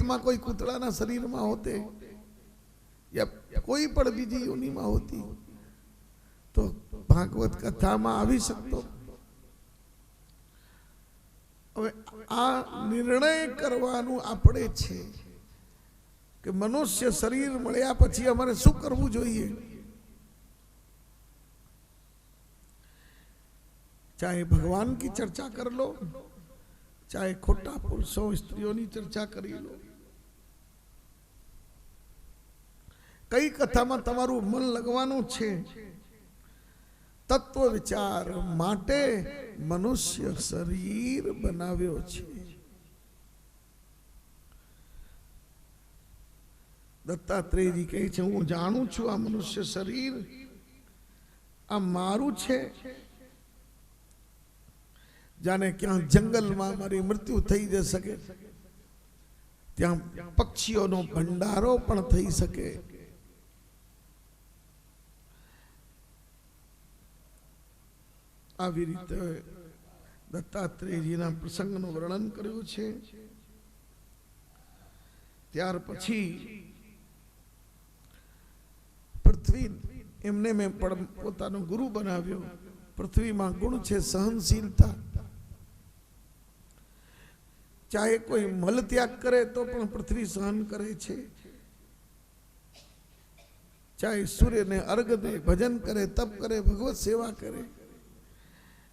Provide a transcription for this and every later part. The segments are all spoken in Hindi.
आत्मा कोई कूतड़ा शरीर में होते या कोई पण बीजी योनि में होती तो भागवत कथा में आवी सकतो। હવે આ નિર્ણય કરવાનું આપણે છે કે મનુષ્ય શરીર મળ્યા પછી અમારે શું કરવું જોઈએ। चाहे भगवान की चर्चा कर लो, चाहे खोटा पुरुषों स्त्रियों की चर्चा करी लो, कई कथा में तमारू मन लगवानु छे। तत्व विचार माटे मनुष्य शरीर बनाव्यो छे। दत्तात्रेय जी कहे छे हूँ जाणु छू आ मनुष्य शरीर आ मारू छे। जाने क्या जंगल में मारी मृत्यु थई जई सके, त्या पक्षीओं नो भंडारो पण थई सके। આવી રીતે દત્તાત્રેયજીના પ્રસંગનું વર્ણન કર્યું છે। ત્યાર પછી પૃથ્વી એમને મેં પોતાનો ગુરુ બનાવ્યો। પૃથ્વીમાં ગુણ છે સહનશીલતા। चाहे कोई मल त्याग करे तो पण पृथ्वी सहन करे छे, चाहे सूर्य ने अर्घ दे, भजन करे, तप करे, भगवत सेवा करे।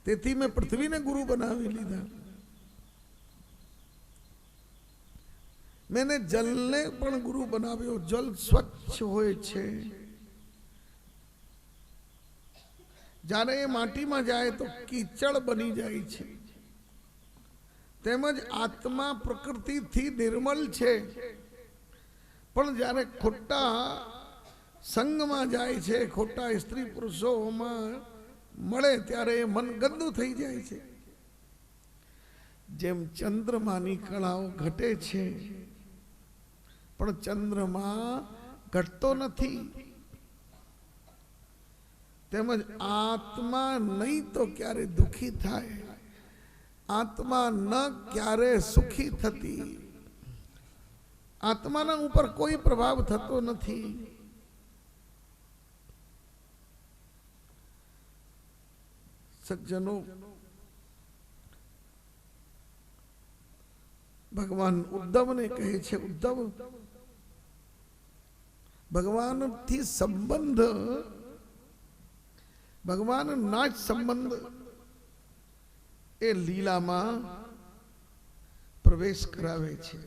तेथी में पृथ्वी ने गुरु बनावी लीधा। मैंने जल ने पण गुरु बनाव्यो। जल स्वच्छ होय छे, जाने ए माटी में जाए तो कीचड़ बनी जाए छे। तेमज आत्मा प्रकृति थी निर्मल छे, पण जारे खोटा संग में जाए छे, खोटा स्त्री पुरुषों में मळे त्यारे मन गंदू थई जाए छे। जेम चंद्रमानी कलाओ घटे छे पण चंद्रमा घटतो नथी, तेमज आत्मा नहीं तो क्यारे दुखी थाय, आत्मा न क्यारे सुखी थती। आत्मा ना ऊपर कोई प्रभाव थतो नथी। सज्जनों, भगवान उद्धव ने कहे छे, उद्धव भगवान थी संबंध, भगवान नाच संबंध ए लीला में प्रवेश करावे छे।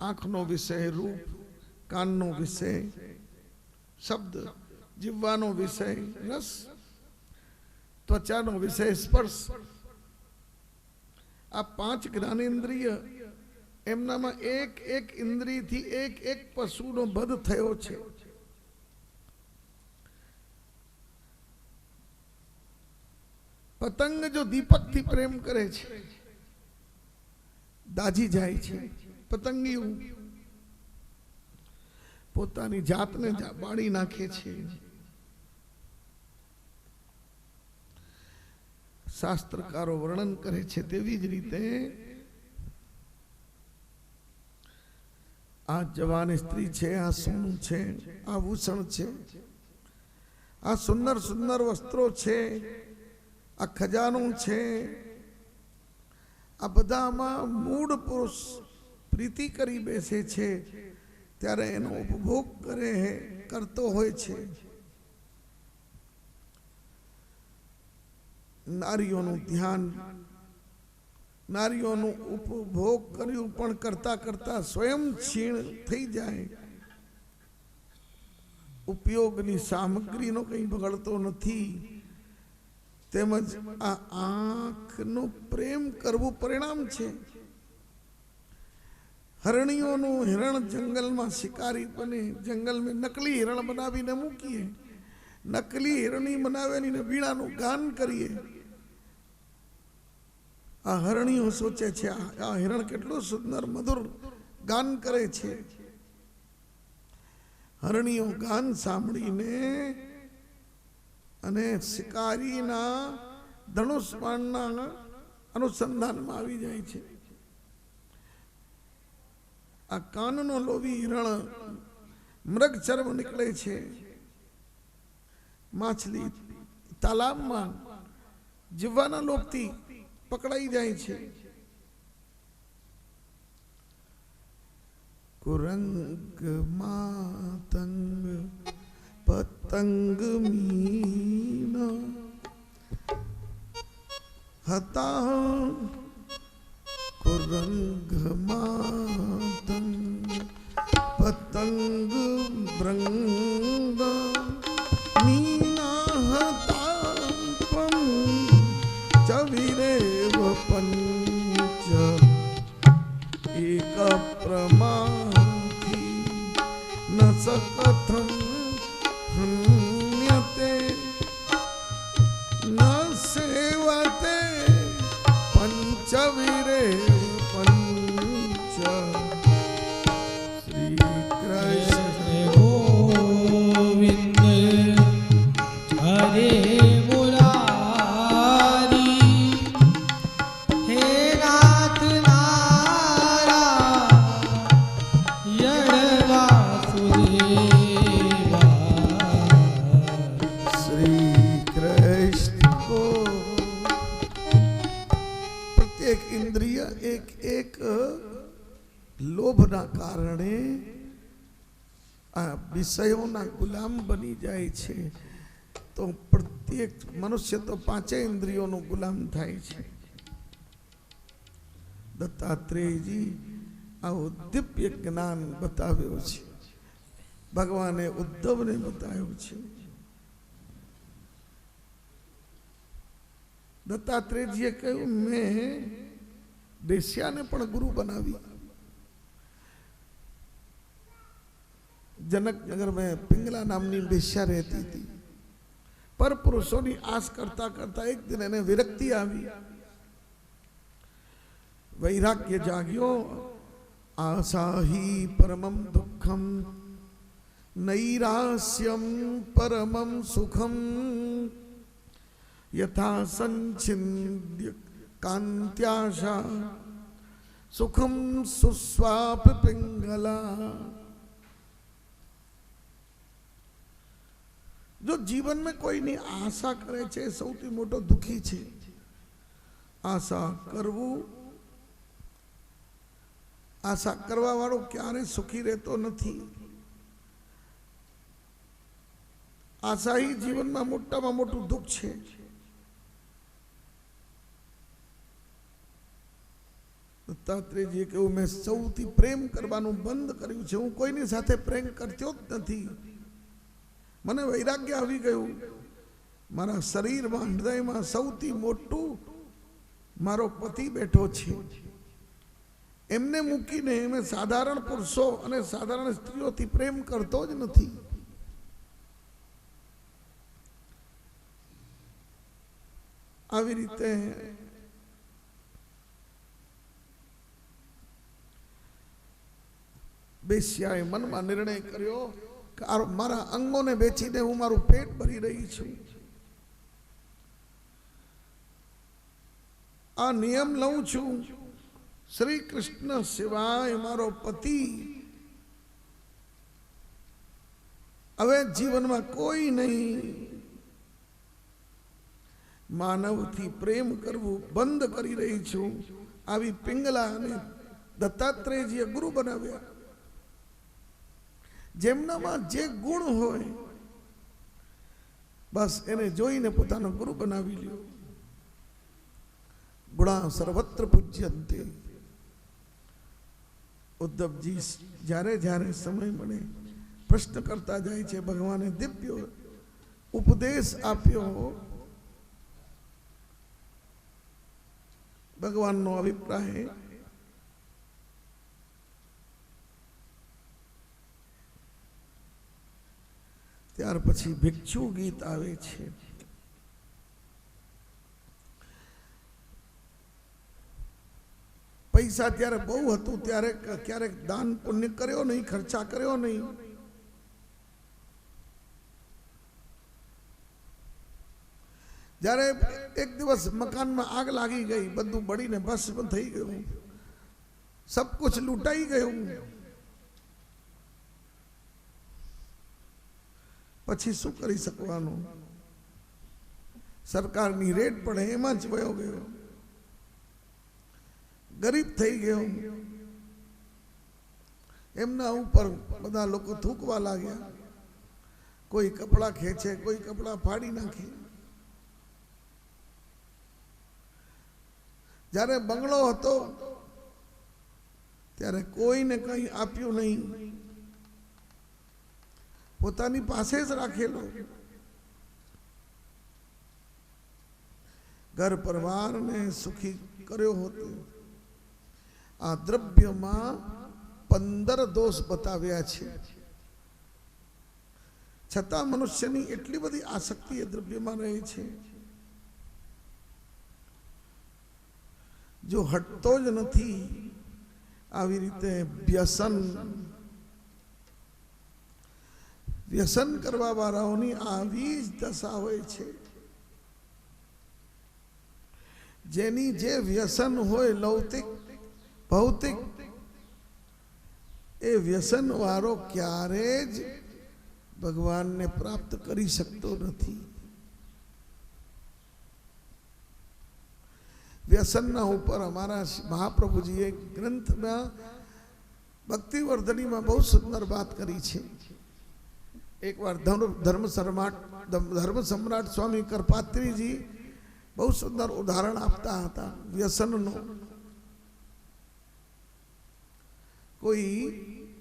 आँखनो विषय रूप, काननो विषय शब्द, जीववानो विषय रस, त्वचानो विषय स्पर्श। आ 5 ज्ञानेन्द्रिय एमना में एक एक इंद्रिय थी एक एक पशुनो बध थयो छे। पतंग जो दीपक थी प्रेम करे छे, दाजी जाए छे। पतंगियों पोतानी जातने बाળી नाखे छे। शास्त्रकारो वर्णन करे छे तेवी ज रीते आ जवान स्त्री छे, आ सोनू छे, आ भूषण छे, आ सुंदर सुंदर वस्त्रों छे, आ खजानो छे। आ बधामां मूળ पुरुष प्रीति करी बेसे छे त्यारे एनो उपभोग करे है करतो होय छे। नारीओनु ध्यान, नारीओनु उपभोग कर्યું पण करता करता स्वयं क्षीण थई जाए। उपयोगनी सामग्रीनो कई बगड़तो नथी। तेमज आ आँखनो प्रेम करवू परिणाम छे। हरणियों हिरण जंगल में शिकारी बने, जंगल में नकली हिरण बनावीने मूकीए, नकली हिरणी बनावेली ने वीणानु गान करिए। आ हरणियों सोचे छे आ हिरण केटलुं सुंदर मधुर गान करे छे। हरणियों गान सांभळीने अने शिकारीना धनुष बाणना अनुसंधान में आवी जाय छे। આ કાનનો લોભી હિરણ મૃગ ચર્મ નીકળે છે, માછલી તાલાબમાં જીવવાના લોભથી પકડાઈ જાય છે। कुरंग मातंग पतंग मीना हता कुरंग मातंग पतंग भृंग मीना हता पम चविरेव पंच एक प्रमाथी न सकथं हन्यते न सेवते पंचवीरे पंच। श्री कृष्ण गोविंद हरे मुरारी हे नाथ इंद्रिय एक एक लोभना कारणे विषयोना गुलाम बनी जाए छे। तो प्रत्येक मनुष्य तो पांचे इंद्रियों गुलाम थाय छे। दत्तात्रेय जी आओ दिव्य ज्ञान बताव्यो छे, भगवाने उद्धव ने बतायो छे। दत्तात्रेय जी कहू मैं देश्या ने पण गुरु बनावी। जनक नगर में पिंगला नामनी बेश्या रहती थी, पर पुरुषों की आस करता करता एक दिन इन्हें विरक्ति आई, वैराग्य जाग्यो। आशा ही परमं दुखम नैरास्यम परमं सुखम यथा संचिन्य कांत्याशा सुखम सुस्वाप पिंगला। जो जीवन में कोई नहीं आशा करे छे सौथी मोटो दुखी छे। आशा करवू, आशा करवा वाळो क्यारे सुखी रहतो नथी। आशा ही जीवन में मोटामां मोटुं दुख छे। दत्तात्रेय जी कहूं मैं सौथी प्रेम करवानुं बंद कर्युं छे। हूँ कोईनी साथे प्रेम करतो ज नथी। मने वैराग्य आवी गयुं। मारा शरीर में हृदय में सौथी मोटुं मारो पति बैठो छे। एमने मूकीने मैं साधारण पुरुषों अने साधारण स्त्रीओथी प्रेम करतो ज नथी। आवी रीते बेश्याए मन में निर्णय कर्यो कि मारा अंगों ने बेचीने हूँ मारू पेट भरी रही छूं। आ नियम लऊं छूं, श्री कृष्ण सिवाय मारो पति हवे जीवन में कोई नहीं। मानव थी प्रेम करवू बंद करी रही छूं। आवी पिंगला ने दत्तात्रेय जी गुरु बनाव्या। जेमनामां जे गुण होय बस एने जोईने पोतानो गुरु बनावी ल्यो। गुणा सर्वत्र पूज्यन्ते। उद्धव जी जारे जारे समय मळे प्रश्न करता जाय छे। भगवाने दिव्य उपदेश आप्यो। भगवान नो अभिप्राय त्यार पछी भिक्षु गीत आवे छे। पैसा त्यारे बहु हतुं त्यारे क्यारेक दान पुण्य कर्यो नहीं, खर्चा कर्यो नहीं। જ્યારે એક દિવસ મકાનમાં આગ લાગી ગઈ, બધું બળીને ભસ્મ થઈ ગયું, सब कुछ लूटाई गયું। પછી શું કરી શકવાનું? સરકારની રેટ પડે એમાં જ વયો ગયો, ગરીબ થઈ ગયો. એમના ઉપર બધા લોકો થૂકવા લાગ્યા. કોઈ કપડા ખેંચે, કોઈ કપડા ફાડી નાખે. જ્યારે બંગલો હતો ત્યારે કોઈને કંઈ આપ્યું નહીં, પોતાની પાસે જ રાખેલો. ઘર પરિવારને સુખી કર્યો હતો. આ દ્રવ્યમાં 15 દોષ બતાવ્યા છે. છતાં મનુષ્યની એટલી બધી આસક્તિ એ દ્રવ્યમાં રહે છે, જો હટતો જ નથી. આવી રીતે વ્યસન કરવા વાળાઓની આવી જ દશા હોય છે. જેની જે વ્યસન હોય લૌકિક ભૌતિક, એ વ્યસન વાળો ક્યારે જ ભગવાનને પ્રાપ્ત કરી શકતો નથી. વ્યસનના ઉપર અમારા મહાપ્રભુજીએ ગ્રંથમાં ભક્તિવર્ધનીમાં બહુ સુંદર વાત કરી છે. એકવાર ધર્મ સમ્રાટ સ્વામી કરપાત્રીજી બહુ સુંદર ઉદાહરણ આપતા હતા વ્યસનનો. કોઈ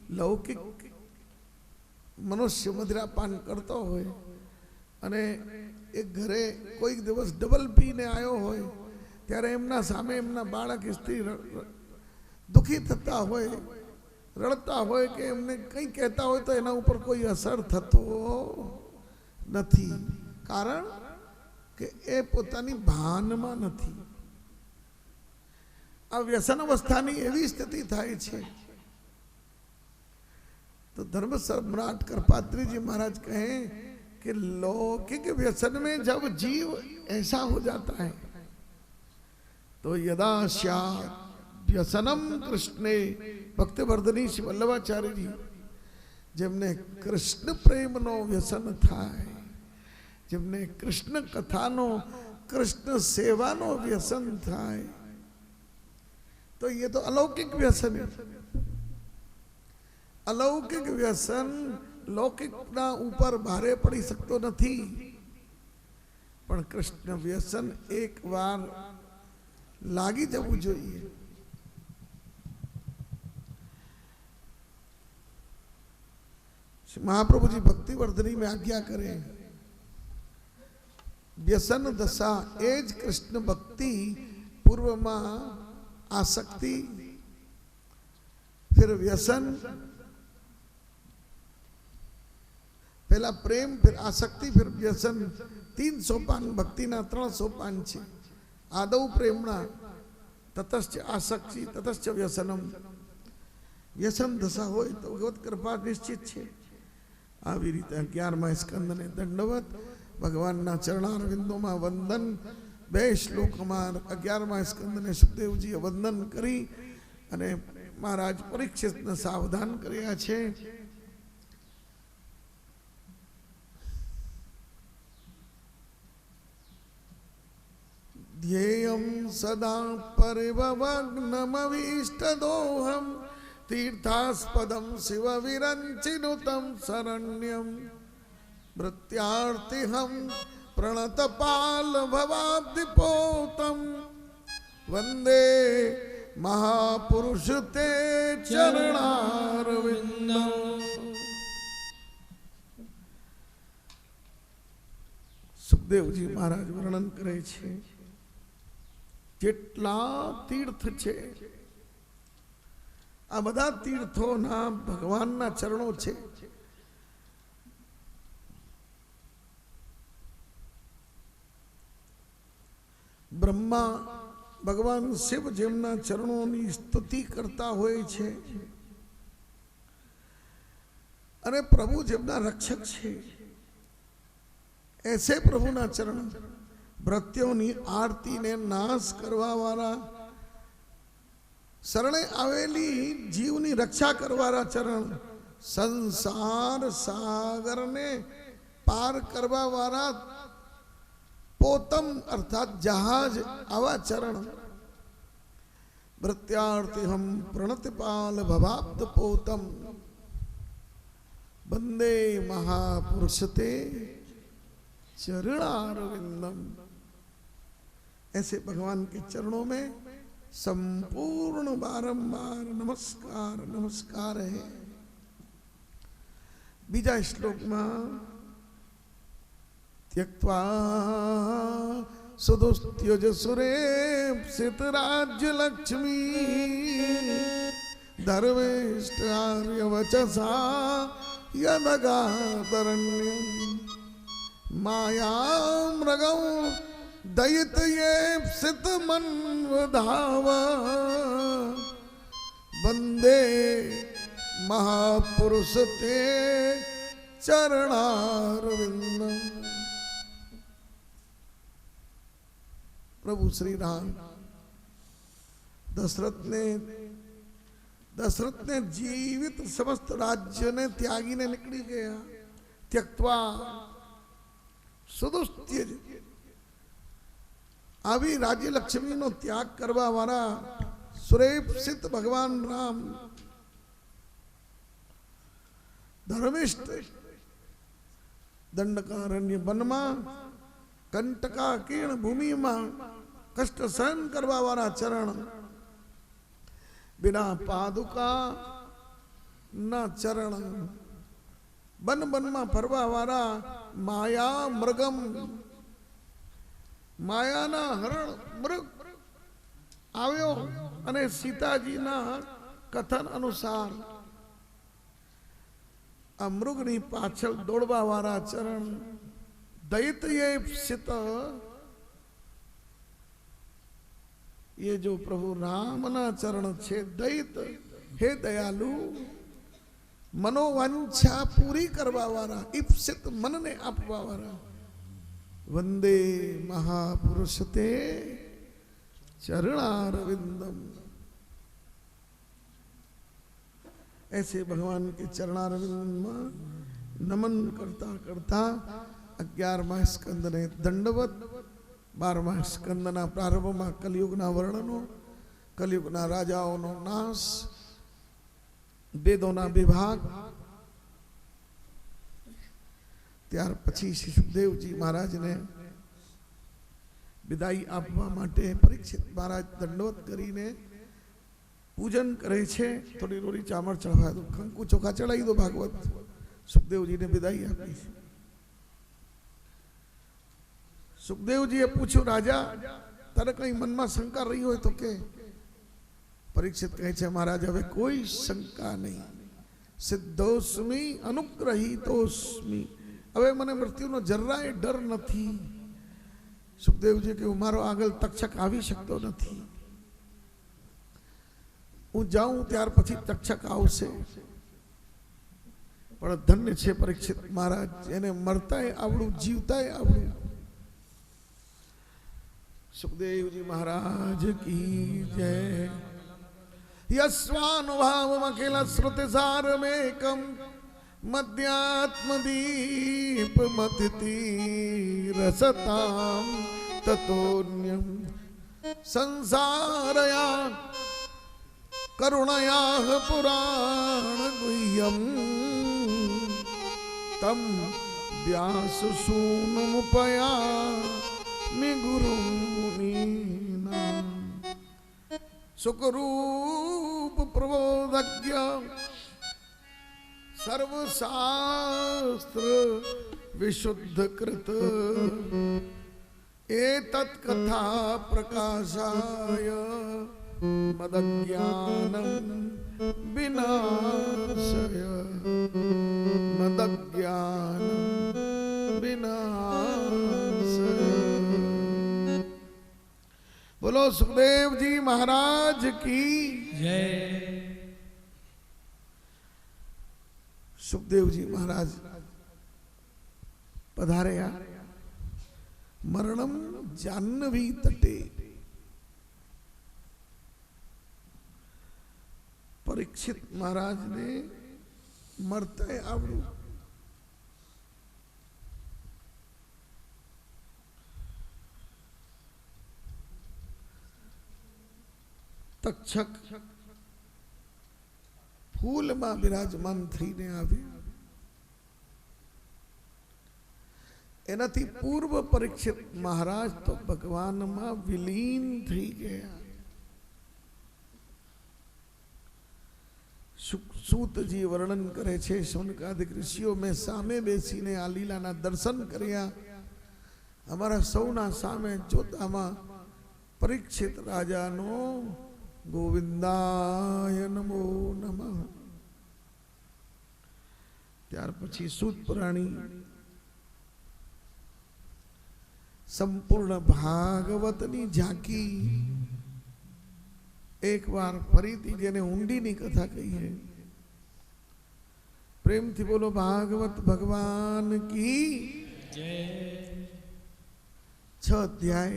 લૌકિક મનુષ્ય મદિરાપાન કરતો હોય અને એક ઘરે કોઈક દિવસ ડબલ પીને આવ્યો હોય, ત્યારે એમના સામે એમના બાળક સ્ત્રી દુઃખી થતા હોય, રડતા હોય કે એમને કંઈ કહેતા હોય તો એના ઉપર કોઈ અસર થતો નથી. કારણ કે એ પોતાની ભાનમાં નથી. આ વ્યસન અવસ્થાની એવી સ્થિતિ થાય છે. तो धर्म सम्राट करपात्री जी महाराज कहें कि लौकिक व्यसन में जब जीव ऐसा हो जाता है तो यदा स्यात् व्यसनम कृष्णे, भक्तिवर्धनी श्री वल्लभाचार्य जी જેમને કૃષ્ણ પ્રેમનો વ્યસન થાય, જેમને કૃષ્ણ કથાનો, કૃષ્ણ સેવાનો વ્યસન થાય, તો ये तो अलौकिक व्यसन है. अलौकिक व्यसन लौकिकના ઉપર ભારે પડી શકતો નથી, પણ કૃષ્ણ વ્યસન એકવાર લાગી જવું જોઈએ. महाप्रभु जी भक्तिवर्धनी में आज्ञा करें, व्यसन दशा एज कृष्ण भक्ति, पूर्व में आसक्ति, फिर व्यसन, पहला प्रेम, फिर आसक्ति, फिर व्यसन. 3 सोपान भक्ति ना 3 सोपान छे. आदौ प्रेमना, ततश्च आसक्ति, ततश्च व्यसनम. व्यसन दशा होय तो भगवत कृपा निश्चित छे. આવી રીતે 11મા સ્કંદને દંડવત, ભગવાનના ચરણારવિંદોમાં વંદન. 2 શ્લોકમાં 11મા સ્કંદને સુખદેવજીએ વંદન કરી અને મહારાજ પરીક્ષિતને સાવધાન કર્યા છે. ध्येयं सदा परिभवग्नमवीष्टदोहं तीर्थास्पदं शिवविरञ्चिनुतं शरण्यं मृत्यार्तिहं प्रणतपालभवाब्धिपोतं वन्दे महापुरुष ते चरणारविन्दम्. सुखदेवजी महाराज वर्णन करे छे જેટલા તીર્થ છે, આ બધા તીર્થોના ભગવાનના ચરણો છે. બ્રહ્મા ભગવાન શિવ જેમના ચરણોની સ્તુતિ કરતા હોય છે અને પ્રભુ જેમના રક્ષક છે, ऐसे प्रभुना चरण, भृत्योनी आरती ने नाश करवा वाला, शरणे आवेली जीवनी रक्षा करवारा चरण, संसार सागर ने पार करवा वाला पोतम अर्थात जहाज आवा चरण भृत्यार्थी हम प्रणतिपाल भवाब्द पोतम वंदे महापुरुषते चरणारविंदम। ऐसे भगवान के चरणों में संपूर्ण बारंबार नमस्कार नमस्कार है। बीजा श्लोक में त्यक्त्वा सुदुस्त्यज सुरेप्सित राज्य लक्ष्मी धर्मेष्ट आर्य वचसा यदगातरण्यम माया मृगं दयितयेप्सित मन्वधाव वंदे महापुरुष ते चरणारविंदम। प्रभु श्री राम दशरथ ने जीवित समस्त राज्य ने त्यागी ने निकली गया। त्यक्त्वा सुदुस्त्यज આવી રાજ્ય લક્ષ્મીનો ત્યાગ કરવા વાળા સુરેપ્સિત ભગવાન રામ ધર્મિષ્ઠ દંડકારण्य વનમાં કંટકાકીર્ણ ભૂમિમાં કષ્ટ સહન કરવા વાળા ચરણ बिना पादुका न चरण बन बन में फरवा वाला माया मृगम माया ना हरण मृग आव्यो अने सीताजी ना कथन अनुसार आ मृग नी पाछळ दौड़वा वाला चरण दैत्येप्सित ये जो प्रभु राम ना चरण छे दैत हे दयालु मनोवांछा पूरी करवा वाला इप्सित मन ने आपवा वाला वंदे महापुरुष ते चरणारविंदम। ऐसे भगवान के चरणारविंद में नमन करता करता 11वां स्कंद ने दंडवत 12वां स्कंदना प्रारंभમાં કલયુગના વર્ણનો કલયુગના રાજાઓનો નાશ વેદોના વિભાગ ત્યાર પછી શ્રી સુખદેવજી મહારાજને વિદાય આપવા માટે પરીક્ષિત મહારાજ દંડવત કરીને પૂજન કરે છે। થોડી રોરી ચામર ચઢવા દો કંકુ ચોખા ચડાવી દો ભાગવત સુખદેવજીને વિદાય આપી। सुखदेव जी पूछो राजा तारे कहीं मन में शंका रही हो तो के परीक्षित कहे छे महाराज हवे कोई शंका नहीं सिद्धोस्मी अनुग्रहीतोस्मी हवे मने मृत्युनो जराय डर नथी। सुखदेव जी के मारो आगल तक्षक आवी शकतो नथी हूँ जाऊं त्यार पछी तक्षक आवशे पण धन्य छे परीक्षित महाराज एने मरताय आवडू जीवताय आवडू। सुखदेव जी महाराज की जय। यस्वानुभावमखिल श्रुतिसारमेकं मध्यात्मदीपमतितीरसतां ततोऽन्यं संसारया करुणया पुराणगुह्यं तं व्याससूनुमुपया गुरुमुनीना सुखरूप प्रबोधज्ञ सर्वशास्त्र विशुद्ध कृत एतत् कथा प्रकाशाय मदज्ञानं विनाशय मदज्ञानं विनाशय। बोलो सुखदेव जी महाराज की जय। सुखदेव जी महाराज पधारया मरणम जाह्नवी तटे। परीक्षित महाराज ने मरते आवड़ू તક્ષક ફૂલમાં બિરાજમાન થઈને આવે. એનાથી પૂર્વ પરીક્ષિત મહારાજ તો ભગવાનમાં વિલીન થઈ ગયા. सूतजी वर्णन करे छे शौनकादिक ऋषिओं में सामे बेसीने आ लीलाना दर्शन कर्या. अमारा सौना सामे जोतामा परीक्षित राजानो गोविंदाय नमो नमः. त्यार पछी सूत पुराणी संपूर्ण भागवतनी झांकी एक बार फरीथी जेने ऊंडी नी कथा कही है. प्रेम थी बोलो भागवत भगवान की जय. 6 अध्याय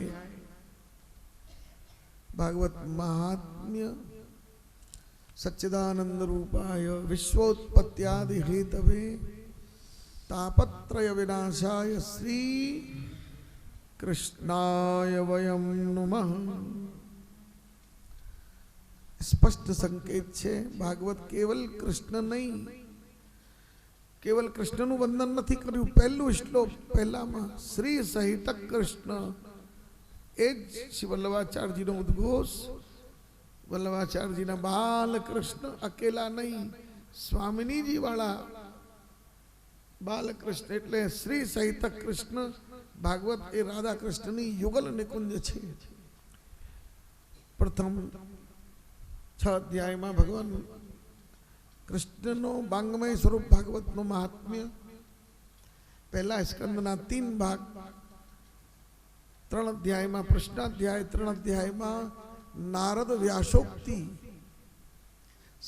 भागवत महात्म्य. सच्चिदानंद रूपाय विश्वोत्पत्त्यादि हेतवे तापत्रय विनाशाय श्री कृष्णाय वयम नमः. स्पष्ट संकेत है भागवत केवल कृष्ण नहीं, केवल कृष्ण नु वंदन नहीं कर्यु. पहलू श्लोक पहला में श्री सहित कृष्ण एज श्री वल्लभाचार्य जी नो उद्घोष. वल्लभाचार्य जी ना बाल कृष्ण अकेला नहीं, स्वामिनी जी वाला बाल कृष्ण एटले श्री सहित कृष्ण. भागवत ए राधा कृष्ण नी युगल निकुंज छे. प्रथम 6 अध्याय में भगवान कृष्ण नो बांगमय स्वरूप भागवत नो महात्म्य. पहला स्कंद ना 3 भाग. 3 अध्याय में प्रश्नाध्याय, 3 अध्याय में नारद व्यासोक्ति,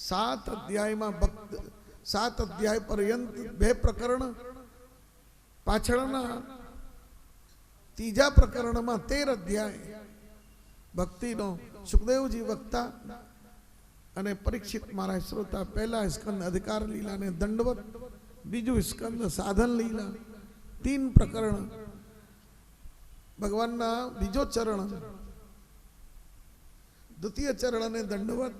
7 अध्याय में भक्त, 7 अध्याय पर्यंत 2 प्रकरण. पाछळना 3जा प्रकरण में 13 अध्याय भक्ति नो सुखदेव जी वक्ता અને પરીક્ષિત महाराज श्रोता. पहला स्कंद अधिकार लीला ने दंडवत, बीजू स्कंद साधन लीला. 3 प्रकरण. भगवान ना बीजो चरण, द्वितीय चरण ने दंडवत.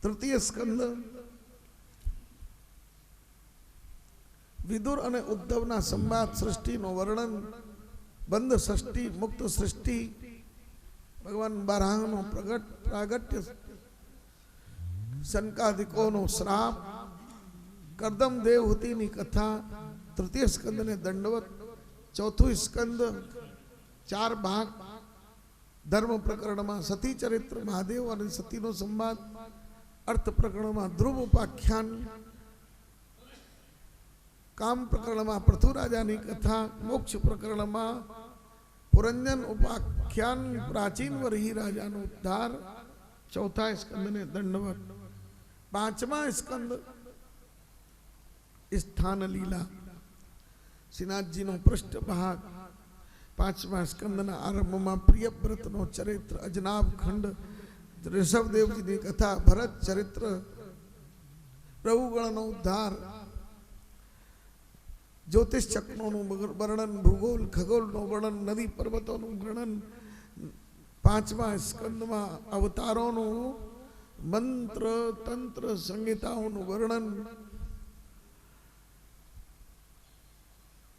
तृतीय स्कंद विदुर અને ઉદ્ધવના સંવાદ, સૃષ્ટિનો વર્ણન, બંધ સૃષ્ટિ, મુક્ત સૃષ્ટિ, भगवान बारहानो प्रागट्य, शनकादिको नो श्राप, कर्दम देवहूति नी कथा. तृतीय स्कंद ने दंडवत. चौथो स्कंद 4 भाग. धर्म प्रकरण में सती चरित्र महादेव और सती नो संवाद. अर्थ प्रकरण में ध्रुव उपाख्यान. काम प्रकरण में पृथुराजा नी कथा. मोक्ष प्रकरण में पुरंजन उपाख्यान, प्राचीन वरही राजा नो उद्धार. चौथा स्कंद ने दंडवत. 5मा स्कंद स्थान लीला, श्रीनाथ जी नो पृष्ठ भाग. 5मा स्कंद ना आरंभ में प्रियव्रत नो चरित्र, अजनाभ खंड, ऋषभदेव जी नी कथा, भरत चरित्र, प्रभुगण नो उद्धार, ज्योतिष चक्रों वर्णन, भूगोल खगोल नो वर्णन, नदी पर्वतों नु वर्णन. 5मा स्कंद में अवतारों नु मंत्र तंत्र संहिताओं नु वर्णन.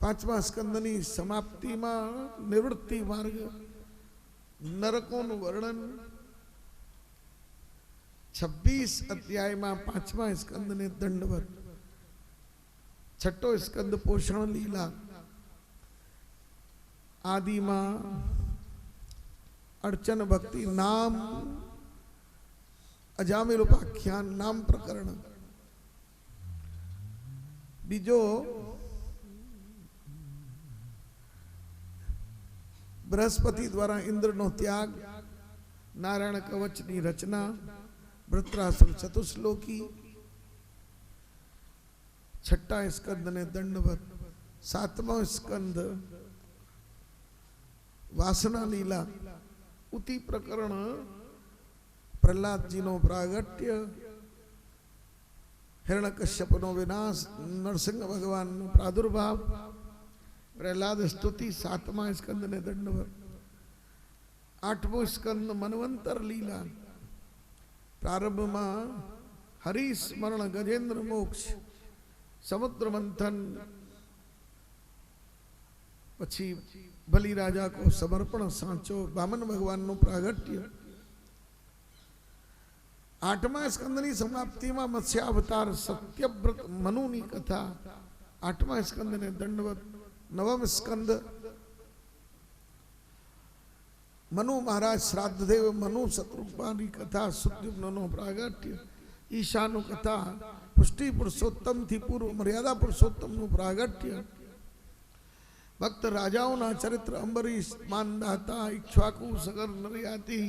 5मा स्कंद नी समाप्ति में निवृत्ति मार्ग, नरकों नु वर्णन. 26 अध्याय में 5मा स्कंद ने दंडवत. 6ठो स्कंद पोषण लीला. आदि में अर्चन भक्ति, नाम, अजामिल उपाख्यान, नाम प्रकरण. बीजो बृहस्पति द्वारा इंद्र नो त्याग, नारायण कवच नी रचना, वृत्रासुर चतुश्लोकी. 6ठा स्कंद ने दंडवत. 7मो स्कंद वासना लीला. उति प्रकरण प्रहलाद जी नो प्रागट्य, हिरण्यकश्यप नो विनाश, नरसिंह भगवान नो प्रादुर्भाव, प्रहलाद स्तुति. 7मा स्कंद ने दंडवत. आठमो स्कंद मनवंतर लीला। प्रारंभ में हरि स्मरण गजेंद्र मोक्ष समुद्र मंथन पछी बलि राजा को समर्पण सांचो वामन भगवान नु प्रागट्य। आठमा स्कंदनी समाप्ति में मत्स्यावतार सत्यव्रत मनुनी कथा। आठमा स्कंद ने दंडवत। नवम स्कंद मनु महाराज श्राद्ध देव मनु शत्रुपानी कथा सुद्युम्नो प्रागट्य। ईशानु कथा पुष्टि पुरुषोत्तम थी पूर्व मर्यादा पुरुषोत्तम नु प्रागट्य। भक्त राजाओं ना चरित्र अंबरीश मानदाता इक्ष्वाकु सगर नरयाति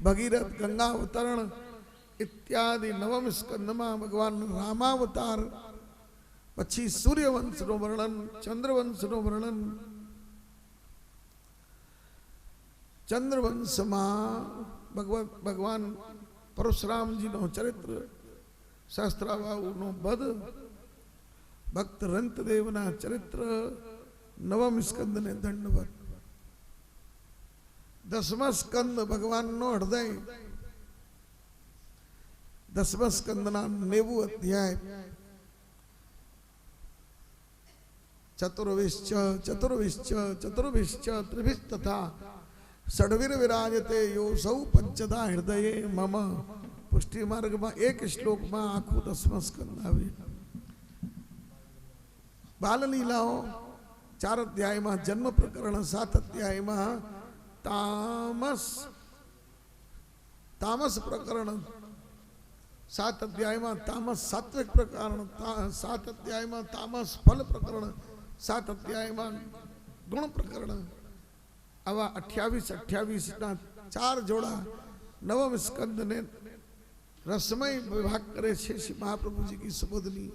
भगीरथ गंगा अवतरण इत्यादि नवम स्कंद में भगवान रामावतार पछी सूर्यवंश नो वर्णन चंद्रवंश नो वर्णन। चंद्रवंश में भगवान परशुराम जी नो चरित्र शास्त्राबाहु नो बध भक्त रंतदेव ना चरित्र नवम स्कंद ने दंडवत। दसमा स्कंद भगवान नो हृदय। दसमा स्कंद ना 90 अध्याय। चतुर्विश्च चतुर्विश्च चतुर्विश्च त्रिभिस्तथा षड्वीर विराजते योसौ पंचदा हृदये मम। पुष्टि मार्ग में एक श्लोक में आखू 10वां स्कंद आवे। बाल लीलाओं 4 अध्याय में जन्म प्रकरण 7 अध्याय में तामस प्रकरण 7 अध्याय में तामस सात्विक प्रकरण 7 अध्याय में तामस फल प्रकरण 7 अध्याय में गुण प्रकरण। आवा 28-28 ना 4 जोड़ा नवम स्कंद ने रसमय विभाग करे छे श्री महाप्रभु जी की सुबोधनी।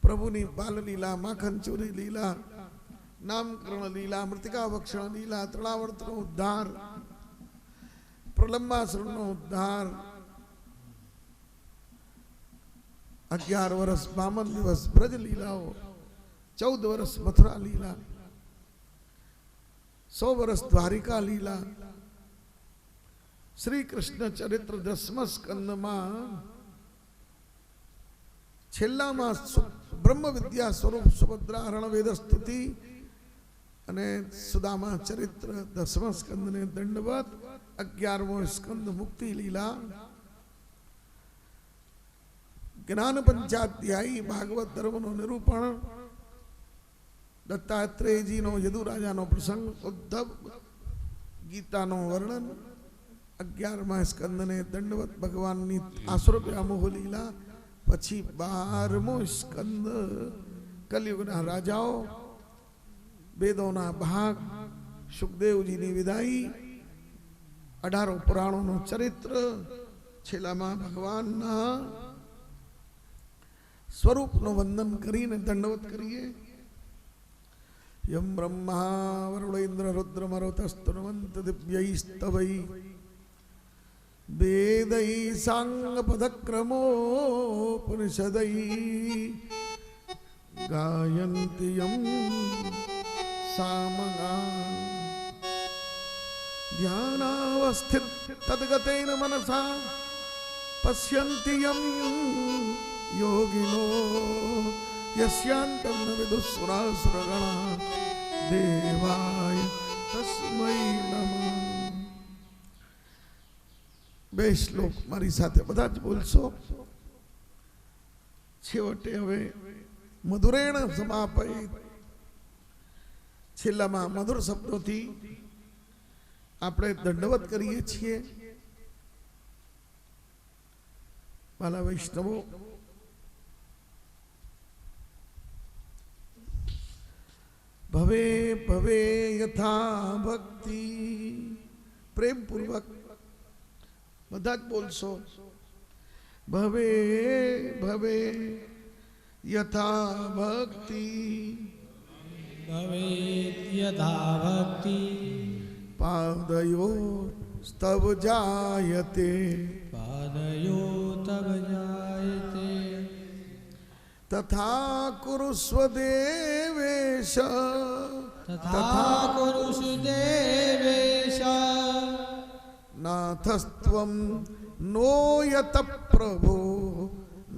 प्रभु नी बाल लीला माखन चोरी लीला नामकरण लीला मृतिका भक्षण लीला तृणावर्तन उद्धार प्रलंबासुर उद्धार 11 वर्ष 52 दिवस ब्रज लीलाओ 14 वर्ष मथुरा लीला 100 वर्ष द्वारिका लीला। श्री कृष्ण चरित्र 10मा स्कंद में छेल्ला में ब्रह्म विद्या स्वरूप सुभद्रा रणवेद स्तुति अने सुदामा चरित्र 10मा स्कंद ने दंडवत। 11मो स्कंद मुक्ति लीला। ज्ञान पंचाध्यायी भागवत धर्म नो निरूपण। दत्तात्रेय जी नो यदु राजा नो प्रसंग उद्धव गीता नो वर्णन। 11मा स्कंद ने दंडवत भगवान नी आसुर व्यामोह लीला। पछी 12मो स्कंद कलयुग ना राजाओ वेदों ना भाग सुखदेव जी नी विदाई 18 पुराणों नो चरित्र। छेल्ला में भगवान ना स्वरूप नो वंदन करीने दंडवत करिए। यम ब्रह्मा वरुणेन्द्र रुद्र मरुतस्तुन्वन्त दिव्यैस्तवै वेदै सांग पदक्रमोपनिषदै गायन्ति यं सामगा ध्यानावस्थित तद्गतेन मनसा पश्यन्ति यं योगिनो यस्यान्तं न विदुःसुरासुरगणा देवाय तस्मै नमः। 2 श्लोक मारी साथे बधा ज बोलशो। छेवटे हवे मधुरेण समापयेत्। छेल्लामां मधुर शब्दोथी આપણે દંડવત કરીએ છીએ। બાલા વૈષ્ણવો ભવે ભવે યથા ભક્તિ પ્રેમ પૂર્વક બધા જ બોલશો। ભવે ભવે યથા ભક્તિ भवेत् यथा भक्ति पादयो स्तव जायते पादयो तव जायते तथा कुरुस्व देवेश तथा कुरुषु देवेश नाथस्त्वं नो यत प्रभो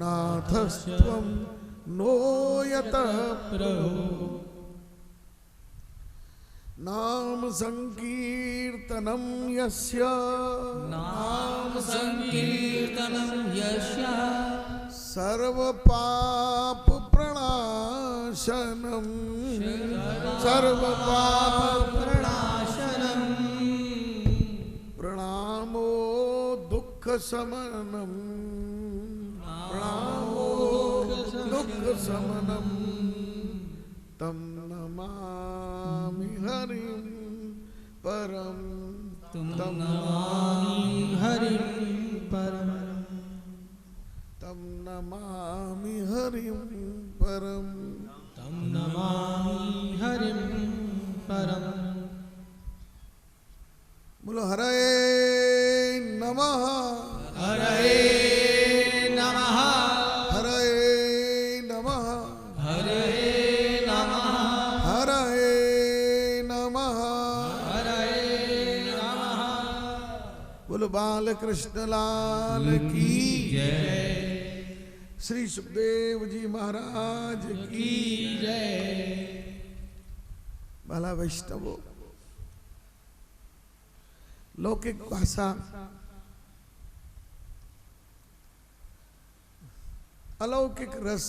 नाथस्त्वं नो यत प्रभु नाम संकीर्तनं यस्य नाम संकीर्तनं यस्य सर्व पाप प्रणाशनम सर्व पाप प्रणाशनम् प्रणामो दुख शमनम प्रणामो दुख शमनम तम नमामि हरिं परम तुम तम नमामि हरिं परम तम नमामि हरिं परम तं नमामि हरिं परम बोलो हरे नमः हरे नमः हरे नमः हरे नमः हरे नमः हरे नमः बोलो बाल कृष्ण लाल की जय श्री सुखदेव जी महाराज की जय बाला वैष्णवो लौकिक भाषा अलौकिक रस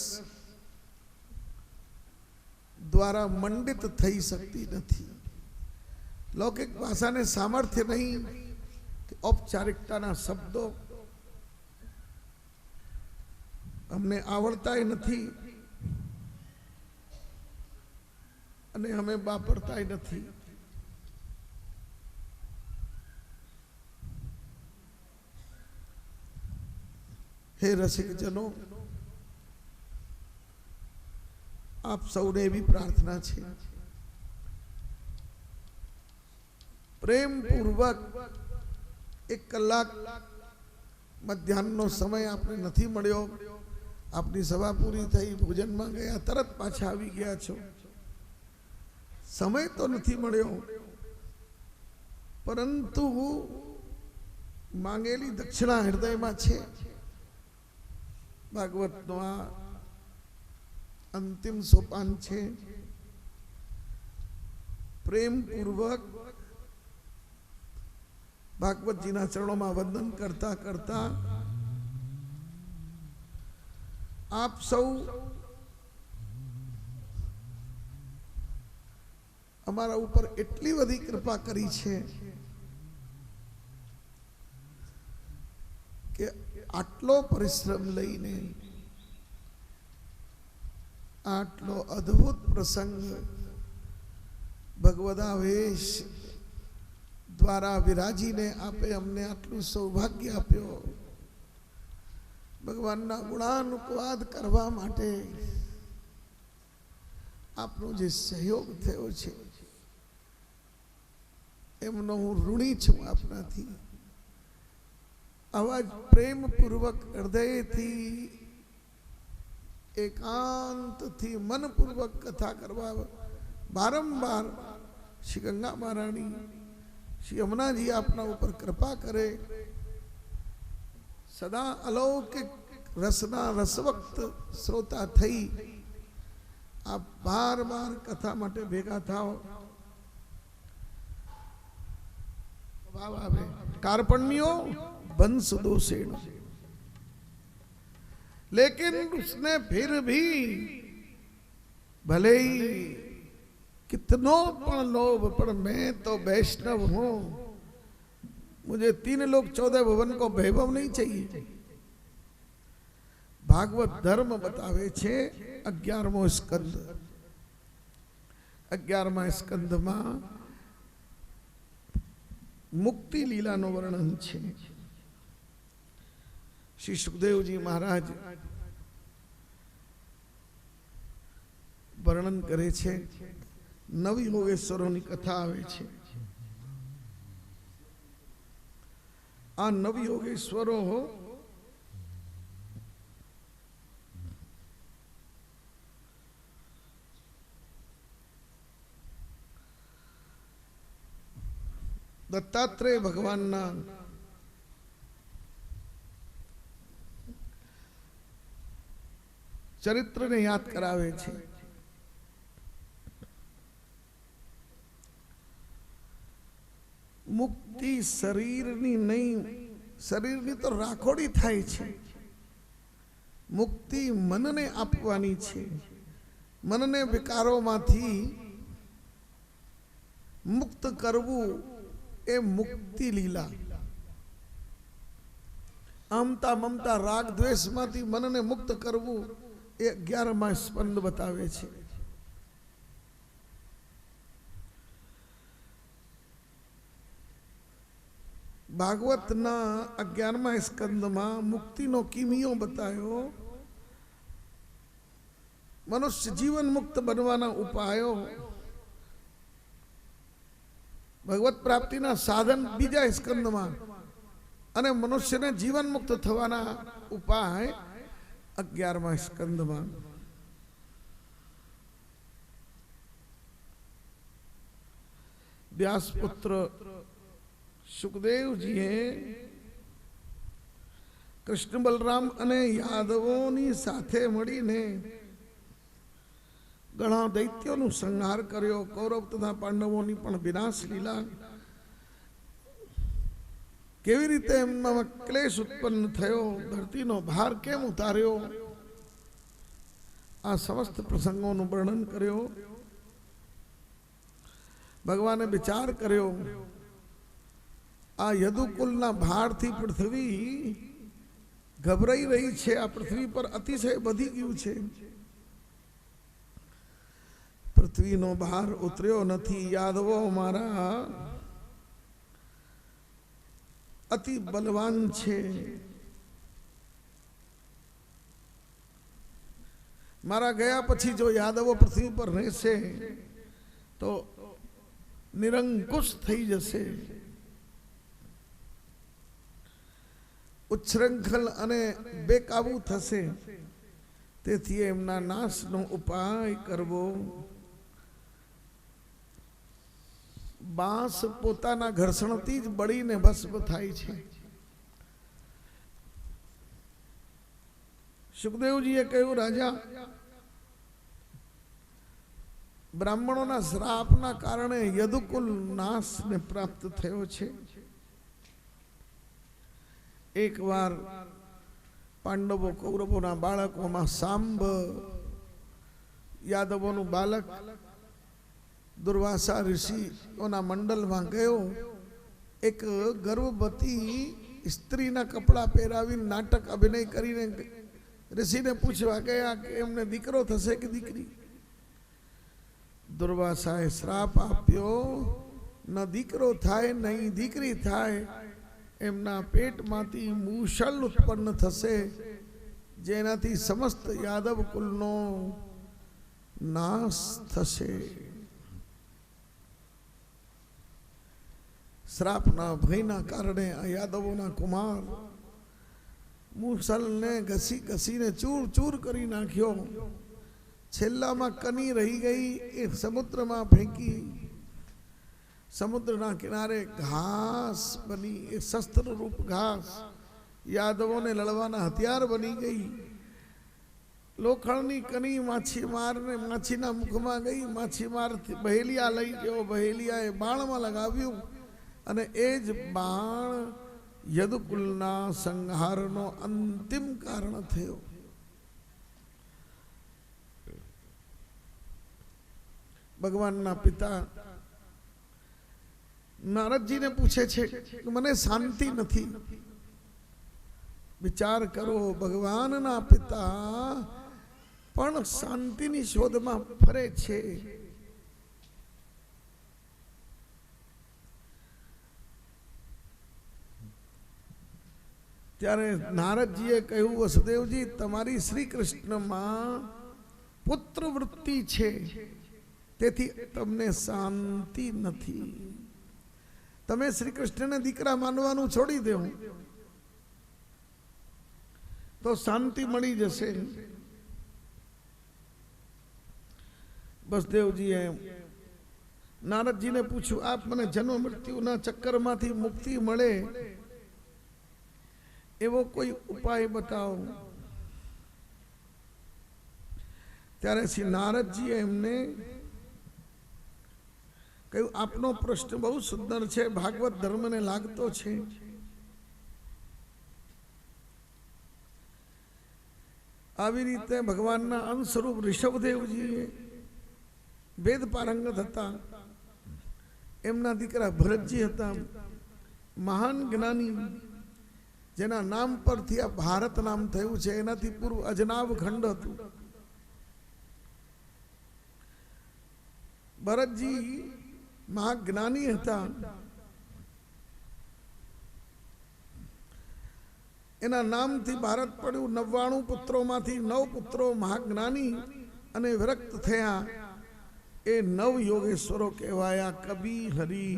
द्वारा मंडित થઈ શકતી નથી લૌકિક ભાષાને સામર્થ્ય નહીં કે ઔપચારિકતાના શબ્દો અમને આવડતાય નથી અને અમે વાપરતાય નથી हे रसिक जनों आप सौने भी प्रार्थना छे प्रेम पूर्वक एक कलाक मध्याह्नનો समय आपने નથી મળ્યો આપની સભા પૂરી થઈ ભોજનમાં ગયા તરત પાછા આવી ગયા છો સમય તો નથી મળ્યો પરંતુ માંગેલી દક્ષિણા હૃદયમાં છે ભાગવતનો આ અંતિમ સોપાન છે પ્રેમ પૂર્વક ભાગવતજીના ચરણોમાં વંદન કરતા કરતા આપ સૌ અમારા ઉપર એટલી બધી કૃપા કરી છે કે આટલો પરિશ્રમ લઈને આટલો અદ્ભુત પ્રસંગ ભગવદાવેશ દ્વારા વિરાજીને આપે અમને આટલું સૌભાગ્ય આપ્યો ભગવાનના ગુણાનુવાદ કરવા માટે આપનો જે સહયોગ થયો છે એમનો હું ઋણી છું આપનાથી આવા પ્રેમપૂર્વક હૃદયથી એકાંતથી મનપૂર્વક કથા કરવા વારંવાર શ્રી ગંગા મહારાણી શ્રી યમુનાજી આપના ઉપર કૃપા કરે સદા અલૌકિક રસના રસવક્ત શ્રોતા થઈ આપ બાર બાર કથા માટે ભેગા થાઓ ભાવ આવે कार्पण्यो वंश दोषेण लेकिन उसने फिर भी भले ही कितनो पण लोभ पर मैं तो वैष्णव हूं मुझे 3 लोक 14 भवन को वैभव नहीं चाहिए भागवत धर्म बतावे छे 11मो स्कंद 11मा स्कंद में मुक्ति लीला नो वर्णन छे श्री सुखदेव जी महाराज वर्णन करे छे नवी योगेश्वरों की कथा आवे छे आ नवी योगेश्वरो દત્તાત્રેય ભગવાનના ચરિત્રને યાદ કરાવે છે. મુક્તિ શરીરની નહીં, શરીરની તો રાખોડી થાય છે. મુક્તિ મનને આપવાની છે. મનને વિકારોમાંથી મુક્ત કરવું એ મુક્તિ લીલા. આમતા મમતા રાગ દ્વેષમાંથી મનને મુક્ત કરવું એ 11મા સ્કંદ બતાવે છે. ભાગવતના 11મા સ્કંદમાં મુક્તિનો કિમિયો બતાવ્યો. મનુષ્ય જીવન મુક્ત બનવાના ઉપાયો, ભગવત પ્રાપ્તિના સાધન બીજા સ્કંદમાં, અને મનુષ્યને જીવન મુક્ત થવાના ઉપાય 11મા સ્કંદમાં. વ્યાસપુત્ર સુખદેવજીએ કૃષ્ણ બલરામ અને યાદવોની સાથે મળીને ઘણા દૈત્યોનું સંહાર કર્યો. કૌરવ તથા પાંડવોની પણ વિનાશ લીલા. કેવી રીતે એમનામાં ક્લેશ ઉત્પન્ન થયો, ધરતીનો ભાર કેમ ઉતાર્યો, આ સમસ્ત પ્રસંગોનું વર્ણન કર્યો. ભગવાને વિચાર કર્યો, આ યદુકુલના ભારથી પૃથ્વી ગભરાઈ રહી છે. આ પૃથ્વી પર અતિશય વધી ગયું છે. પૃથ્વીનો ભાર ઉતર્યો નથી. યાદવો મારા અતિ બલવાન છે. મારા ગયા પછી જો યાદવો પૃથ્વી પર રહેશે તો નિરંકુશ થઈ જશે. ઉચ્છૃંખલ અને બેકાબુ થશે. તેથી એમના નાશનો ઉપાય કરવો. બાંસ પોતાના ઘર્ષણથી જ બળીને ભસ્મ થાય છે. સુખદેવજીએ કહ્યું, રાજા, બ્રાહ્મણોના શ્રાપના કારણે યદુકુલ નાશને પ્રાપ્ત થયો છે. એકવાર પાંડવો કૌરવોના બાળકોમાં સાંબ યાદવોનું બાળક દુર્વાસા ઋષિઓના મંડળમાં ગયો. એક ગર્ભવતી સ્ત્રીના કપડાં પહેરાવીને નાટક અભિનય કરીને ઋષિને પૂછવા ગયા કે એમને દીકરો થશે કે દીકરી. દુર્વાસાએ શ્રાપ આપ્યો, ન દીકરો થાય નહીં દીકરી થાય. એમના પેટમાંથી મૂષલ ઉત્પન્ન થશે, જેનાથી સમસ્ત યાદવ કુલનો નાશ થશે. શ્રાપના ભયના કારણે આ યાદવોના કુમાર મૂષલને ઘસી ઘસીને ચૂર ચૂર કરી નાખ્યો. છેલ્લામાં કની રહી ગઈ, એ સમુદ્રમાં ફેંકી. સમુદ્રના કિનારે ઘાસ બની, એ શસ્ત્ર રૂપ ઘાસ યાદવોને લડવાના હથિયાર બની ગઈ. લોખંડની કની માછીમારને માછીના મુખમાં ગઈ. માછીમાર બહેલિયા લઈ ગયો. બહેલિયાએ બાણમાં લગાવ્યું અને એ જ બાણ યદુકુલના સંહારનો અંતિમ કારણ થયો. ભગવાનના પિતા નારદજીને પૂછે છે કે મને શાંતિ નથી. વિચાર કરો, ભગવાનના પિતા પણ શાંતિની શોધમાં ફરે છે. ત્યારે નારદજીએ કહ્યું, વસુદેવજી, તમારી શ્રી કૃષ્ણમાં પુત્ર વૃત્તિ છે, તેથી તમને શાંતિ નથી. તમે શ્રી કૃષ્ણને દીકરા માનવાનું છોડી દો તો શાંતિ મળી જશે. વસુદેવજીએ નારદજીને પૂછ્યું, આપ મને જન્મ મૃત્યુના ચક્કરમાંથી મુક્તિ મળે એવો કોઈ ઉપાય બતાવો. ત્યારે શ્રી નારદજીએ એમને કહ્યું, આપનો પ્રશ્ન બહુ સુંદર છે, ભાગવત ધર્મને લાગતો છે. આવી રીતે ભગવાનના અંશ સ્વરૂપ ઋષભદેવજીએ વેદ પારંગત હતા. એમના દીકરા ભરતજી હતા, મહાન જ્ઞાની, જેના નામ પરથી આ ભારત નામ થયું છે. એનાથી પૂર્વ અજનાબ ખંડ હતું. ભરતજી મહાજ્ઞાની હતા. એના નામથી ભારત પડ્યું. 99 પુત્રોમાંથી 9 પુત્રો મહાજ્ઞાની અને વિરક્ત થયા. એ 9 યોગેશ્વરો કહેવાયા. કબી, હરિ,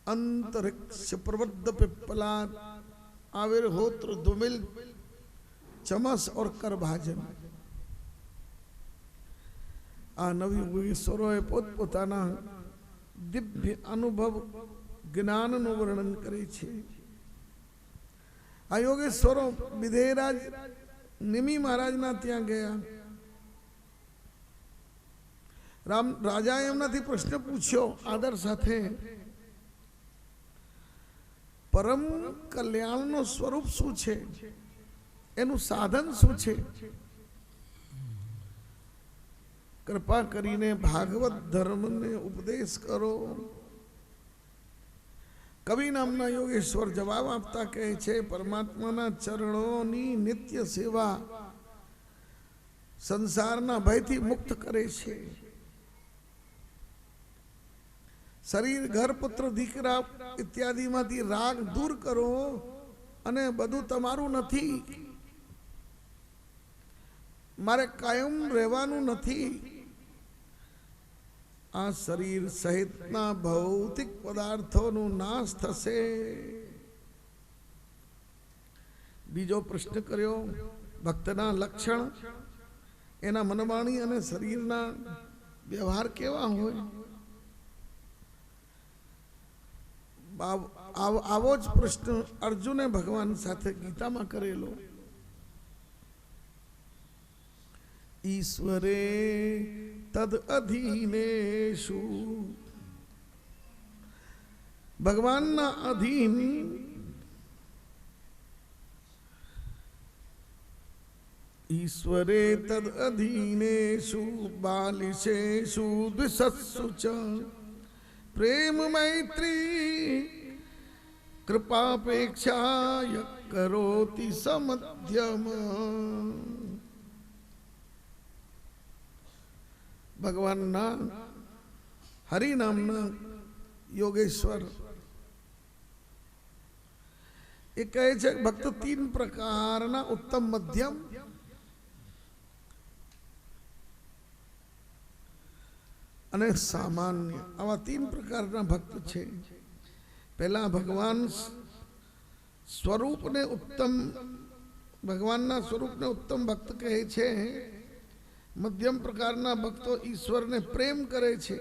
અંતરિક્ષ, પ્રવદ્ધ, पिप्पलाद, आविर्होत्र, धूमिल, चमस और करभाजन. આ 9 યોગેશ્વરોએ પોતપોતાના દિવ્ય અનુભવ જ્ઞાનનું વર્ણન કરે છે. આ યોગેશ્વરો વિધેયરાજ નિમિ મહારાજના ત્યાં ગયા. રાજાએ એમનાથી પ્રશ્ન પૂછ્યો આદર સાથે, પરમ કલ્યાણનું સ્વરૂપ શું છે, એનું સાધન શું છે? કૃપા કરીને ભાગવત ધર્મને ઉપદેશ કરો. કવિ નામના યોગેશ્વર જવાબ આપતા કહે છે, પરમાત્માના ચરણોની નિત્ય સેવા સંસારના ભયથી મુક્ત કરે છે. શરીર, ઘર, પુત્ર, દીકરા ઇત્યાદિમાંથી રાગ દૂર કરો અને બધું તમારું નથી, મારે કાયમ રહેવાનું નથી. આ શરીર સહિતના ભૌતિક પદાર્થોનું નાશ થશે. બીજો પ્રશ્ન કર્યો, ભક્તના લક્ષણ, એના મનવાણી અને શરીરના વ્યવહાર કેવા હોય? આવો જ પ્રશ્ન અર્જુને ભગવાન સાથે ગીતામાં કરેલો. ઈશ્વરે તદ અધીનેશુ, ભગવાનના અધીન ઈશ્વરે તદ અધીનેશુ બાલિશેષુ દ્વિષત્સુ ચ પ્રેમ મૈત્રી કૃપાપેક્ષા કરોતિ સમધ્યમ. ભગવાનના હરિનામના યોગેશ્વર એ કહે છે, ભક્ત 3 પ્રકારના ઉત્તમ, મધ્યમ અને સામાન્ય, આવા 3 પ્રકારના ભક્ત છે. પહેલા ભગવાન સ્વરૂપને ઉત્તમ, ભગવાનના સ્વરૂપને ઉત્તમ ભક્ત કહે છે. મધ્યમ પ્રકારના ભક્તો ઈશ્વરને પ્રેમ કરે છે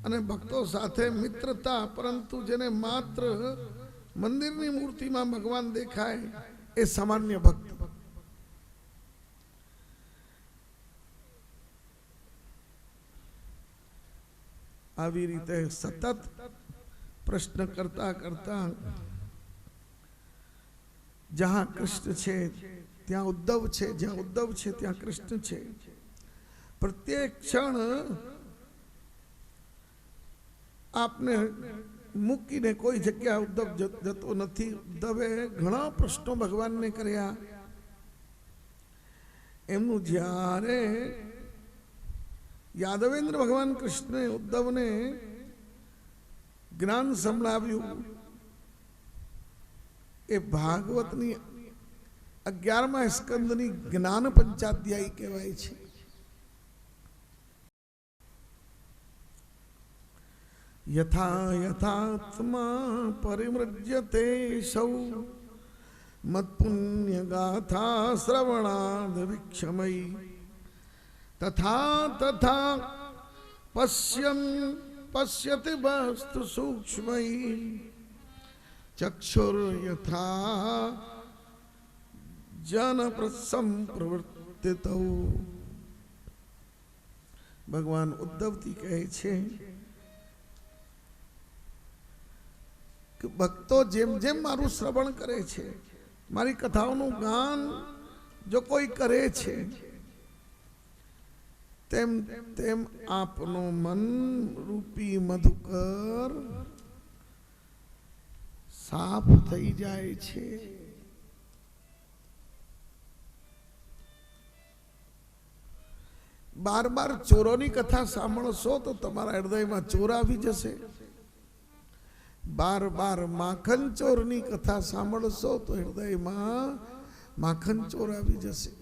અને ભક્તો સાથે મિત્રતા, પરંતુ જેને માત્ર મંદિરની મૂર્તિમાં ભગવાન દેખાય એ સામાન્ય ભક્ત. આવી રીતે સતત પ્રશ્ન કરતા કરતા જહાં કૃષ્ણ છે ત્યાં ઉદ્ધવ છે, જ્યાં ઉદ્ધવ છે ત્યાં કૃષ્ણ છે. પ્રત્યેક ક્ષણ આપને મૂકીને કોઈ જગ્યા ઉદ્ધવ જતો નથી. ઉદ્ધવે ઘણા પ્રશ્નો ભગવાનને કર્યા. એમનું જ્યારે યાદવેન્દ્ર ભગવાન કૃષ્ણે ઉદ્ધવને જ્ઞાન સંભળાવ્યું, એ ભાગવતની 11મા સ્કંદની જ્ઞાન પંચાધ્યાયી કહેવાય છે. યથા યથાત્મા પરિમૃજ્યતે સૌ મત્પુણ્ય ગાથા શ્રવણાદ વિક્ષમય તથા તથા पश्यन् पश्यति वस्तु सूक्ष्मै चक्षुर्यथा जन संप्रवर्तितौ। भगवान उद्धवजी કહે છે કે ભક્તો જેમ જેમ મારું શ્રવણ કરે છે, મારી કથાઓનું ગાન જો કોઈ કરે છે, તેમ તેમ આપનું મન રૂપી મધુકર સાફ થઈ જાય છે। बार बार चोरों की कथा सांभळशो तो तमारा हृदय में चोर आवी जशे। बार बार माखन चोर की कथा सांभळशो तो हृदय में माखन चोर आवी जशे।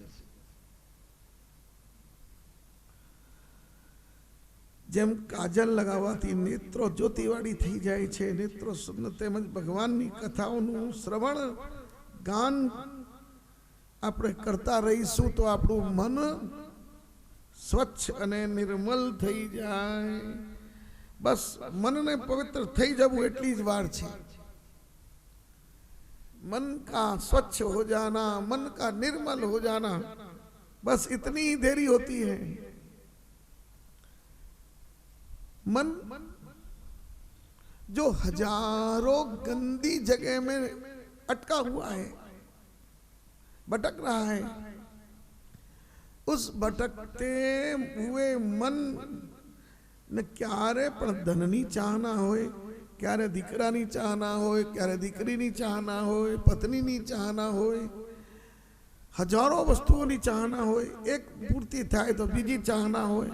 जेम काजल लगावाथी नेत्रो ज्योतिवाड़ी थी जाय छे, नेत्रो सुंदर, तेमज भगवान की कथाओनुं श्रवण गान आपणे करता रहीशुं तो आपणुं मन स्वच्छ अने निर्मल थई जाए। बस मन ने पवित्र थई जवुं एटली ज वार छे। मन का स्वच्छ हो जाना, मन का निर्मल हो जाना, बस इतनी ही देरी होती है। मन जो हजारों गंदी जगह में अटका हुआ है, भटक रहा है, उस भटकते हुए मन ने क्यारे पण धननी चाहना होय, क्यारे दीकरानी चाहना होय, क्यारे दीकरीनी चाहना होय, पत्नीनी चाहना होय, हजारों वस्तुओनी चाहना होय, एक पूर्ति थाय तो बीजी चाहना होय।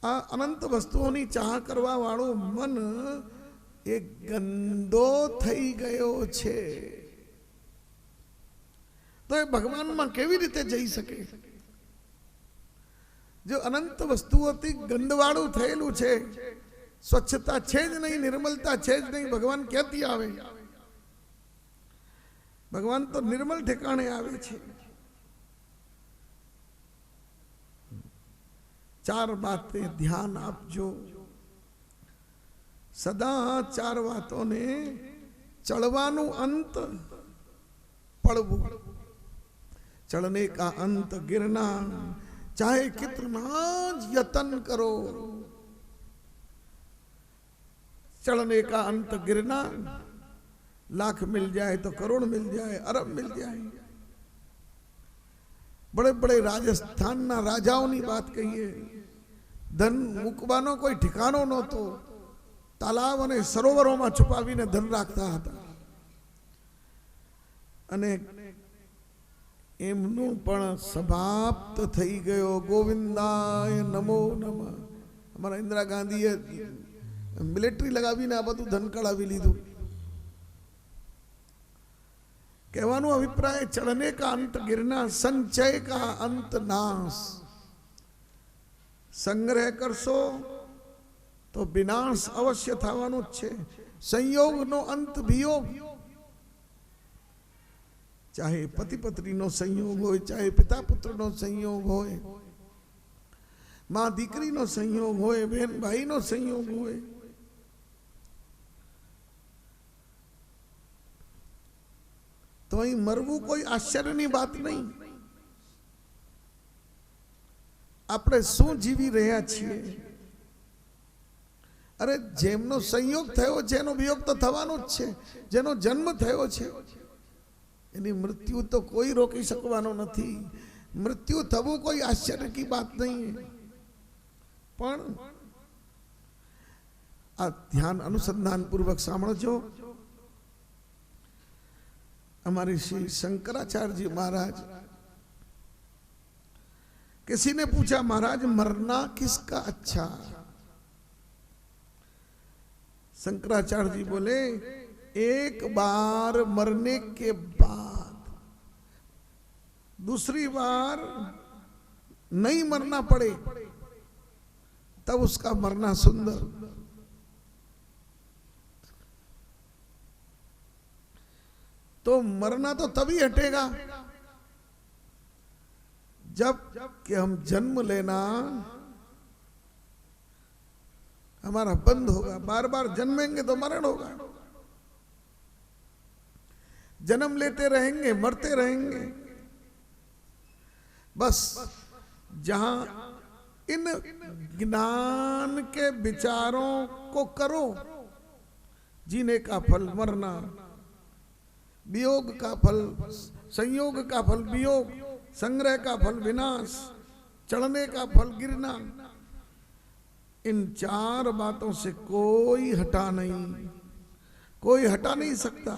आ अनंत वस्तुओनी चाह करवा वाळो मन एक गंदो थई गयो छे। तो ये भगवान में केवी रीते जई सके? जो अनंत वस्तुओथी गंदवाळुं थयेलुं छे, स्वच्छता छे ज नहीं, निर्मलता छे ज नहीं, भगवान क्यांथी आवे? भगवान तो निर्मल ठिकाणे आवे छे। चार बातें ध्यान आपजो, सदा चार बातों ने चढ़वानु अंत पड़वू, चढ़ने का अंत गिरना, चाहे कितना यत्न करो। चढ़ने का अंत गिरना, लाख मिल जाए तो करोड़ मिल जाए, अरब मिल जाए। बड़े बड़े राजस्थान ना राजाओं की बात कहिए, धन मुकवानो कोई ठिकानो नहोतो, तालाब अने सरोवरों में छुपावीने धन राखता हता। अने एमनु पण समाप्त थई गयो। गोविंदाय नमो नमः। हमारा इंदिरा गांधीए मिलिटरी लगावीने आ बधुं धन कढावी लीधुं। कहवानो अभिप्राय, चढ़ने का अंत गिरना, संचय का अंत नाश। संग्रह करशो तो विनाश अवश्य थवानो छे। संयोग नो अंत वियोग। चाहे पति पत्नी नो संयोग होय, चाहे पिता पुत्र नो संयोग होय, मां दीकरी नो संयोग होय, बहन भाई नो संयोग होय, तो अहीं मरवू कोई आश्चर्यनी बात नहीं। આપણે શું જીવી રહ્યા છીએ? अरे જેમનો સંયોગ થયો છે એનો વિયોગ તો થવાનો જ છે। જેનો જન્મ થયો છે એની મૃત્યુ તો કોઈ રોકી શકવાનો નથી। મૃત્યુ થવું કોઈ આશ્ચર્ય की बात नहीं है। પણ આ ધ્યાન અનુસંધાન પૂર્વક સાંભળજો। हमारे श्री शंकराचार्य जी महाराज, किसी ने पूछा, महाराज मरना किसका अच्छा? शंकराचार्य जी बोले, एक बार मरने के बाद दूसरी बार नहीं मरना पड़े तब उसका मरना सुंदर। तो मरना तो तभी हटेगा जब कि हम जन्म लेना हमारा बंद होगा। बार बार जन्मेंगे तो मरण होगा, जन्म लेते रहेंगे, मरते रहेंगे। बस जहां इन ज्ञान के विचारों को करो, जीने का फल मरना, वियोग का फल संयोग का फल वियोग, संग्रह का फल विनाश, चढ़ने का फल गिरना। इन चार बातों से कोई हटा नहीं, कोई हटा नहीं सकता।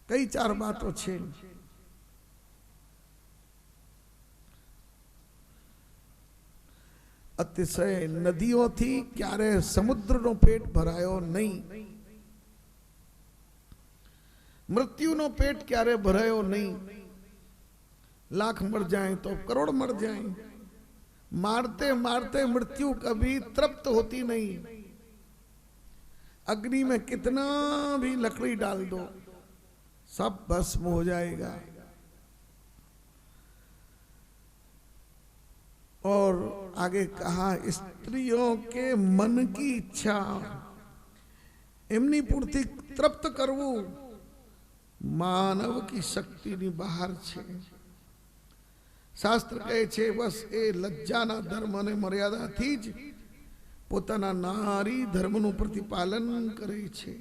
कई चार बातों छे। अतिशय नदियों थी क्यारे समुद्र नो पेट भरायो नहीं, मृत्यु नो पेट क्यारे भरायो नहीं। लाख मर जाएं तो करोड़ मर जाएं, मारते मारते मृत्यु कभी तृप्त होती नहीं। अग्नि में कितना भी लकड़ी डाल दो, सब भस्म हो जाएगा। और आगे कहा, स्त्रियों के मन की इच्छा एमनी पूर्ति तृप्त करवू मानव की शक्ति ની બહાર છે। શાસ્ત્ર કહે છે બસ એ લજ્જાના ધર્મ અને મર્યાદાથી જ પોતાના નારી ધર્મનું પ્રતિપાલન કરે છે।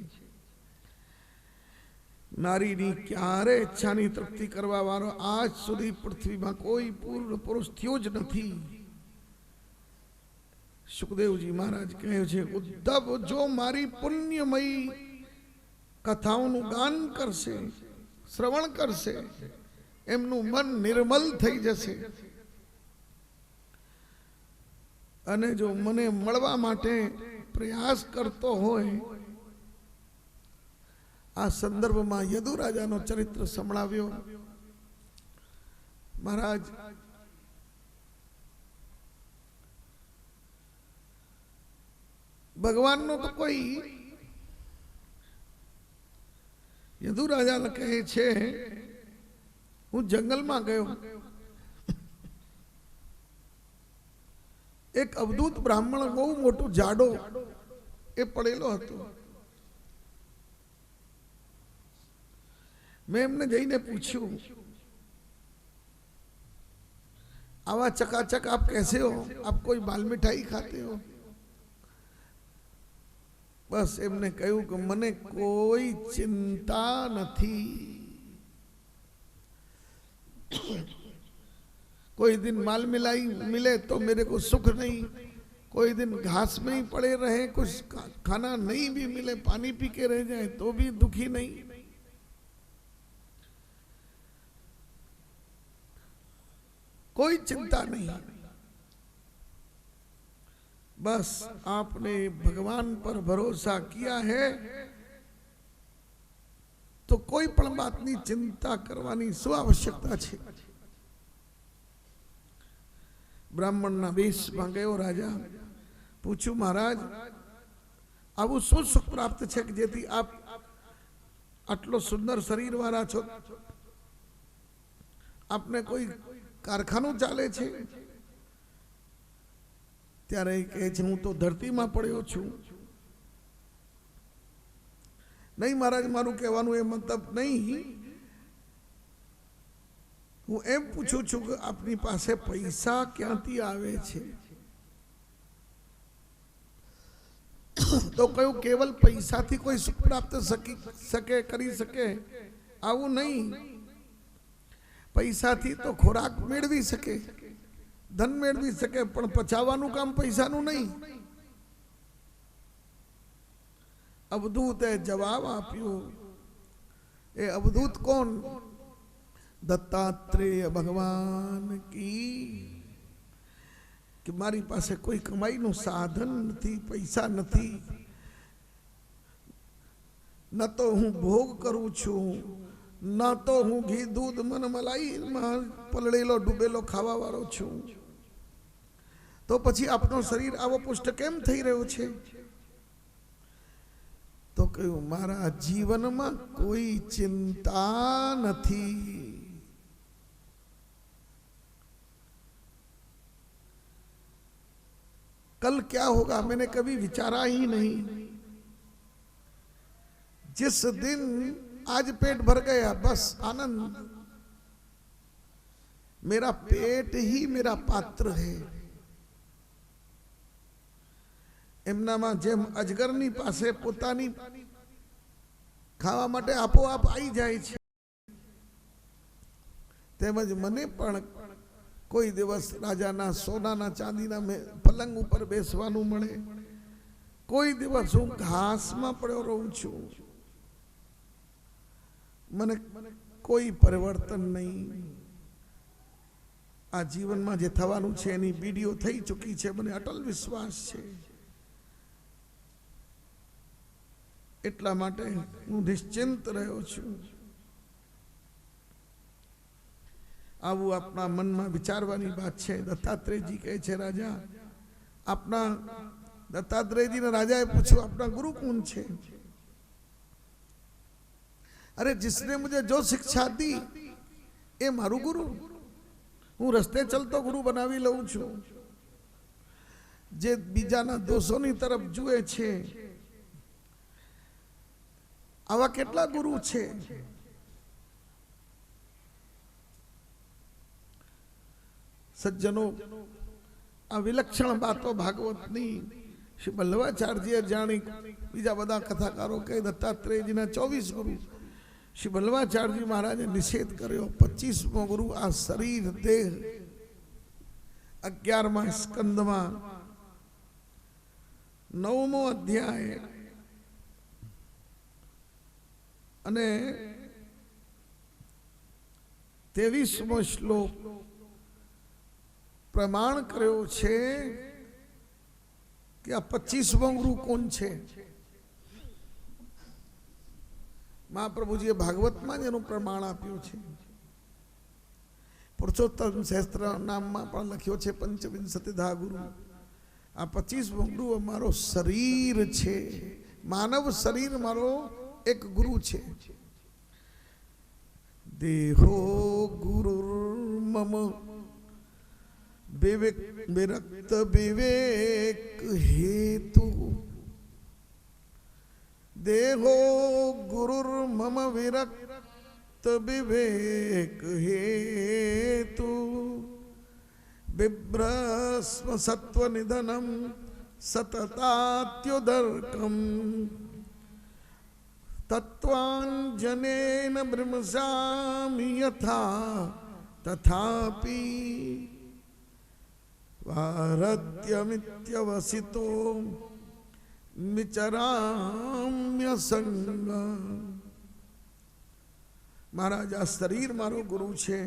નારીની ક્યારે ઈચ્છાની તૃપ્તિ કરવા વાળો આજ સુધી પૃથ્વીમાં કોઈ પૂર્ણ પુરુષ થયો જ નથી। સુખદેવજી મહારાજ કહે છે, ઉદ્ધવ જો મારી પુણ્યમયી કથાઓનું ગાન કરશે, શ્રવણ કરશે, એમનું મન નિર્મલ થઈ જશે। અને જો મને મળવા માટે પ્રયાસ કરતો હોય, આ સંદર્ભમાં યદુ રાજાનો ચરિત્ર સંભળાવ્યો। મહારાજ ભગવાનનો તો કોઈ યદુ રાજા કહે છે, હું જંગલમાં ગયો, એક અવધૂત બ્રાહ્મણ બહુ મોટો જાડો એ પડેલો હતો। मैं एमने जईने पूछ्यू, आवा चकाचक आप कैसे हो, आप कोई बाल मिठाई खाते हो? बस एमने कहू कि मने कोई चिंता नहीं, कोई दिन माल मिलाई मिले तो मेरे को सुख नहीं, कोई दिन घास में ही पड़े रहे, कुछ खाना नहीं भी मिले, पानी पी के रह जाए तो भी दुखी नहीं। कोई चिंता नहीं, बस आपने भगवान पर भरोसा किया है तो कोई पण बातनी चिंता करवानी શું आवश्यकता છે। ब्राह्मणના વેશમાં ગયો રાજા, પૂછ્યું મહારાજ આવું શું સુખ પ્રાપ્ત છે કે જેથી આપ આટલો સુંદર શરીર વાળા છો, આપને કોઈ कारखानो चाले छे? त्यारे कहे छे हूँ तो धरती में पड़्यो छू। नहीं महाराज मारू कहेवानुं ए मतलब नहीं, हूँ एम पूछू छू कि आपनी पासे पैसा क्यांथी आवे छे? तो कह्युं केवल पैसा थी कोई सुख प्राप्त सके करी सके आवुं नहीं। पैसा थी तो खोराक मेळवी सके, धन मेळवी सके, पण पचाववानुं काम पैसानुं नहीं। अवधूते जवाब आप्यो। ए अवधूत कौन? दत्तात्रेय भगवान की, कि मारी पासे कोई कमाईनुं साधन नथी, पैसा नथी, न तो हूँ भोग करूं छू, ना तो हूँ घी दूध मन मलाई पलड़ेलो डूबेलो खावा वाळो छू। तो पछी आपनो शरीर आवो पुष्ट केम थई रह्यो छे? तो कह्युं मारा जीवन में कोई चिंता नथी। कल क्या होगा मैंने कभी विचारा ही नहीं। जिस दिन आज पेट भर गया बस आनंद, मेरा पेट ही मेरा पात्र है। એમનામાં જેમ અજગરની પાસે પોતાની ખાવા માટે આપોઆપ આવી જાય છે, તેમજ મને પણ કોઈ દિવસ રાજાના સોનાના ચાંદીના પલંગ ઉપર બેસવાનું મળે, કોઈ દિવસ હું ઘાસમાં પડ્યો રહું છું, મને કોઈ પરિવર્તન નહીં। આ જીવનમાં જે થવાનું છે એની વિડીયો થઈ ચૂકી છે, મને અટલ વિશ્વાસ છે। એટલા માટે હું નિશ્ચિંત રહ્યો છું। આવું આપણા મનમાં વિચારવાની વાત છે। દત્તાત્રેયજી કહે છે, રાજા આપના દત્તાત્રેયજીને રાજાએ પૂછ્યું આપના ગુરુ કોણ છે? अरे जिसने मुझे जो शिक्षा दी ए मारू गुरु, हूँ रस्ते चलतो गुरु बनावी लઉં છું। जे बीजाना दोषोनी तरफ जुए छे आवा केटला गुरु छे? सज्जनों आ विलक्षण बातों भागवतनी श्री बल्लवाचार्य जाणी, बीजा बधा कथाकारों कहे दत्तात्रेयजीना 24 गुरु। श्री बल्लवाचार्य जी महाराज ने निषेध कर्यो। 25मो गुरु आ शरीर देह 11मा स्कंद में 9मो अध्याय अने 23मो श्लोक प्रमाण कर्यो छे कि आ 25मो गुरु कोण छे? महाप्रभुजीए भागवत में एनु प्रमाण आप्યું છે। पुरुषोत्तम सहस्त्र नाम में पण लख्यो छे 25 गुरु। आ 25 गुरु मारो शरीर छे, मानव शरीर मारो एक गुरु छे। देहो गुरुर्मम विवेक विरक्त विवेक हेतु, देहो गुरुर्मम विरक्त विवेक हेतु, बिभ्रस्म सत्व निधनम सततात्युदर्कम, तत्वाञ्जनेन ब्रह्मसामि यथा तथापि वारत्यमित्यवसितो विचराम्य संग। महाराज आ शरीर मारो गुरु छे।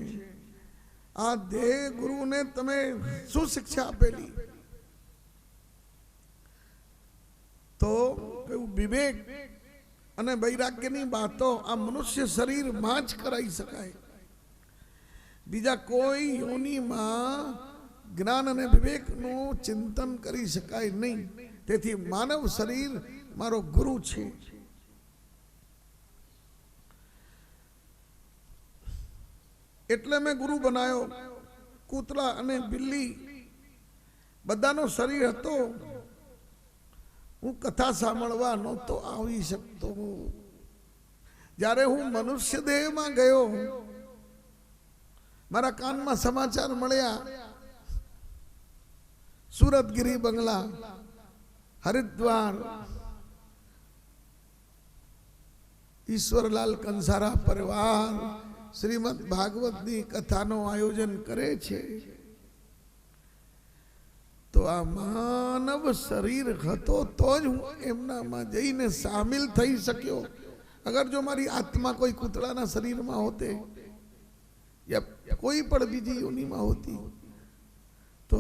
आ देह गुरु ने तमे शू शिक्षा आपेली? तो विवेक अने वैराग्यनी बातों आ मनुष्य शरीर में ज कराई शकाय। बीजा कोई योनि में ज्ञान अने विवेक नु चिंतन करी शकाय नहीं। तेथी मानव शरीर मारो गुरु छे। एटले मैं गुरु बनायो। कूतरा अने बिल्ली बधानो शरीर हतो, हूँ कथा सांभळवा नहोतो आवी शकतो। ज्यारे हूँ मनुष्य देह में गयो, मारा कान में समाचार मळ्या, सूरतगिरी बंगला, हरिद्वार, ईश्वरलाल कंसारा परिवार श्रीमद भागवत की कथा नो आयोजन करे छे। तो आ मानव शरीर हतो तो ज हूँ एमना में जईने शामिल थई सक्यो। अगर जो मारी आत्मा कोई कूतराना शरीर में होते या कोई पण बीजी योनि में होती तो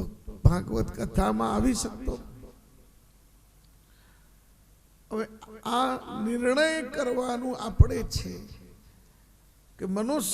भागवत कथा में आवी सकतो। હવે આ નિર્ણય કરવાનું આપણે છે કે મનુષ્ય